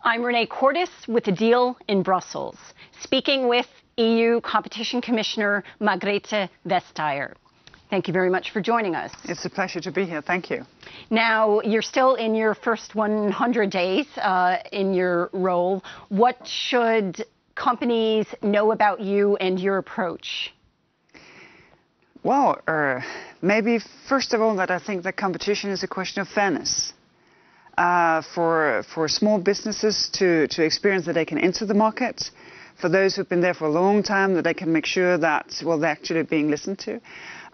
I'm Renee Cordes with The Deal in Brussels, speaking with EU Competition Commissioner Margrethe Vestager. Thank you very much for joining us. It's a pleasure to be here. Thank you. Now, you're still in your first 100 days in your role. What should companies know about you and your approach? Well, maybe first of all that I think that competition is a question of fairness. For small businesses to experience that they can enter the market, for those who've been there for a long time, that they can make sure that, well, they're actually being listened to.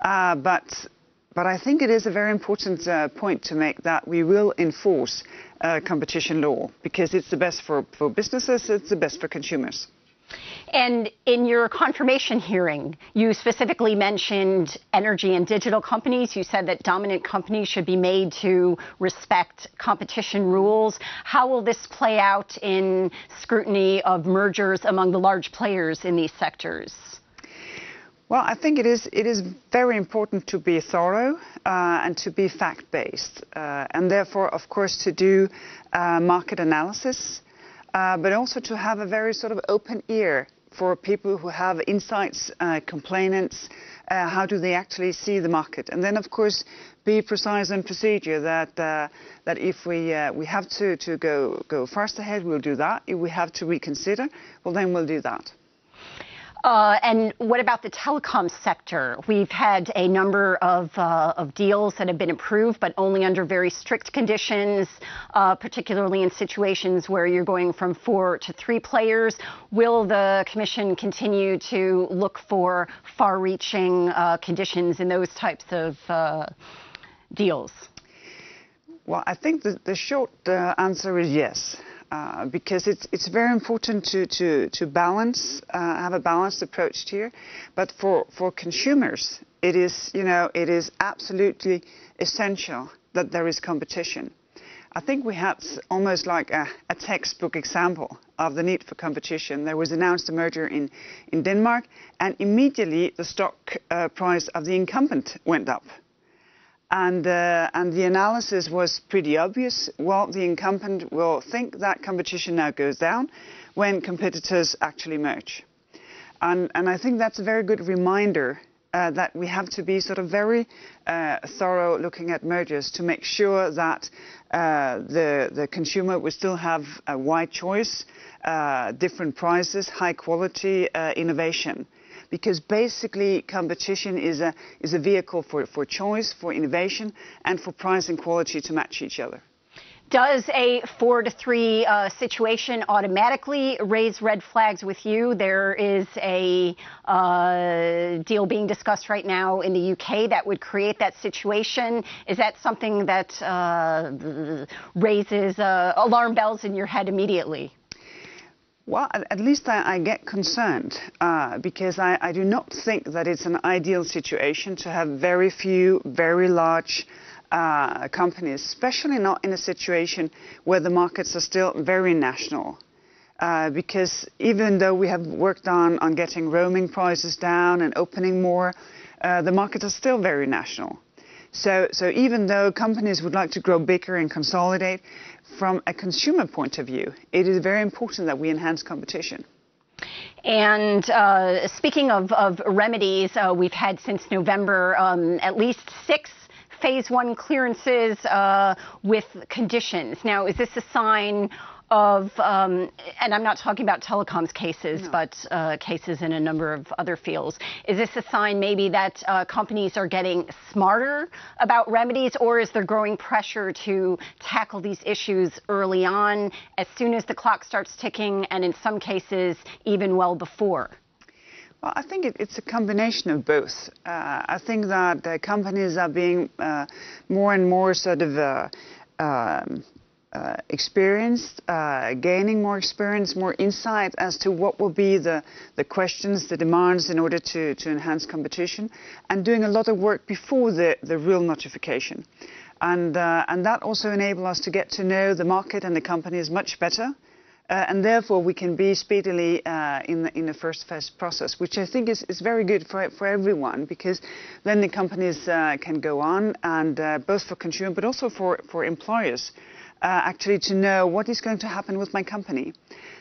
But I think it is a very important point to make that we will enforce competition law, because it's the best for businesses, it's the best for consumers. And in your confirmation hearing, you specifically mentioned energy and digital companies. You said that dominant companies should be made to respect competition rules. How will this play out in scrutiny of mergers among the large players in these sectors? Well, I think it is very important to be thorough and to be fact-based, and therefore, of course, to do market analysis. But also to have a very sort of open ear for people who have insights, complainants, how do they actually see the market? And then, of course, be precise on procedure that if we have to go fast ahead, we'll do that. If we have to reconsider, well, then we'll do that. And what about the telecom sector? We've had a number of deals that have been approved, but only under very strict conditions, particularly in situations where you're going from 4 to 3 players. Will the Commission continue to look for far-reaching conditions in those types of deals? Well, I think the short answer is yes. Because it's very important to balance, have a balanced approach here. But for consumers, it is absolutely essential that there is competition. I think we had almost like a textbook example of the need for competition. There was announced a merger in Denmark, and immediately the stock price of the incumbent went up. And the analysis was pretty obvious. Well, the incumbent will think that competition now goes down when competitors actually merge. And I think that's a very good reminder that we have to be sort of very thorough looking at mergers to make sure that the consumer will still have a wide choice, different prices, high quality, innovation. Because basically competition is a vehicle for choice, for innovation, and for price and quality to match each other. Does a 4 to 3 situation automatically raise red flags with you? There is a deal being discussed right now in the UK that would create that situation. Is that something that raises alarm bells in your head immediately? Well, at least I get concerned because I do not think that it's an ideal situation to have very few, very large companies, especially not in a situation where the markets are still very national. Because even though we have worked on getting roaming prices down and opening more, the markets are still very national. So even though companies would like to grow bigger and consolidate, from a consumer point of view, it is very important that we enhance competition. And speaking of remedies, we've had since November at least 6 phase 1 clearances with conditions. Now, is this a sign of, and I'm not talking about telecoms cases, no, but cases in a number of other fields. Is this a sign maybe that companies are getting smarter about remedies, or is there growing pressure to tackle these issues early on, as soon as the clock starts ticking, and in some cases even well before? Well, I think it's a combination of both. I think that companies are being more and more sort of experienced, gaining more experience, more insight as to what will be the questions, the demands in order to enhance competition, and doing a lot of work before the real notification. And that also enables us to get to know the market and the companies much better, And therefore we can be speedily in the first phase process, which I think is very good for everyone, because then the companies can go on, and both for consumers but also for employers, actually to know what is going to happen with my company.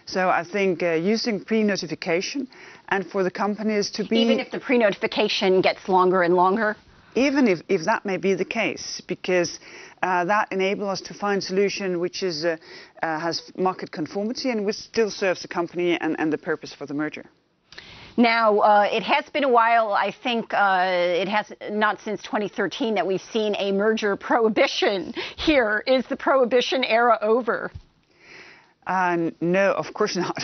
So I think using pre-notification, and for the companies to be... Even if the pre-notification gets longer and longer? Even if that may be the case, because that enables us to find a solution which is, has market conformity and which still serves the company and the purpose for the merger. Now, it has been a while. I think it has not since 2013 that we've seen a merger prohibition here. Is the prohibition era over? No, of course not.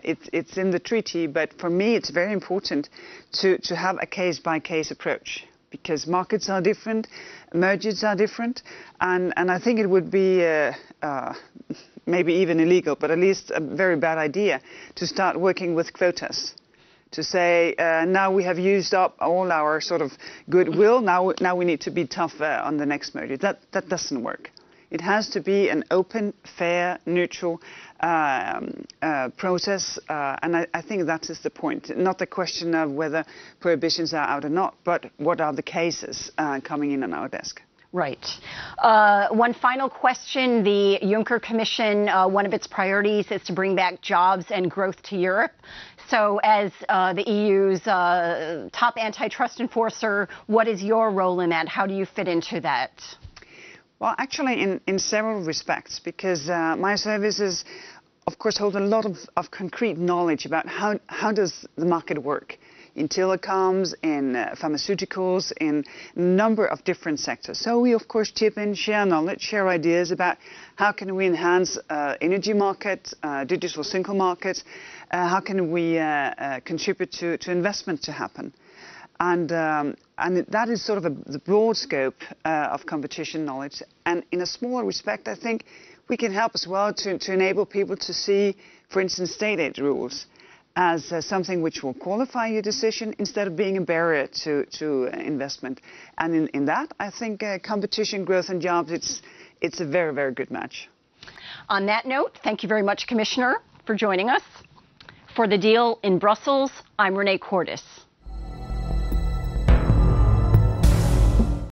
It's in the treaty, but for me it's very important to have a case-by-case approach, because markets are different, mergers are different, and I think it would be maybe even illegal, but at least a very bad idea to start working with quotas. To say, now we have used up all our sort of goodwill, now we need to be tough on the next merger. That doesn't work. It has to be an open, fair, neutral process, and I think that is the point. Not the question of whether prohibitions are out or not, but what are the cases coming in on our desk. Right. One final question. The Juncker Commission, one of its priorities is to bring back jobs and growth to Europe. So as the EU's top antitrust enforcer, what is your role in that? How do you fit into that? Well, actually, in several respects, because my services, of course, hold a lot of concrete knowledge about how does the market work in telecoms, in pharmaceuticals, in a number of different sectors. So we, of course, chip in, share knowledge, share ideas about how can we enhance energy market, digital single market, how can we contribute to investment to happen. And that is sort of the broad scope of competition knowledge. And in a smaller respect, I think we can help as well to enable people to see, for instance, state aid rules as something which will qualify your decision instead of being a barrier to investment. And in that, I think competition, growth and jobs, it's a very, very good match. On that note, thank you very much, Commissioner, for joining us. For The Deal in Brussels, I'm Renee Cordes.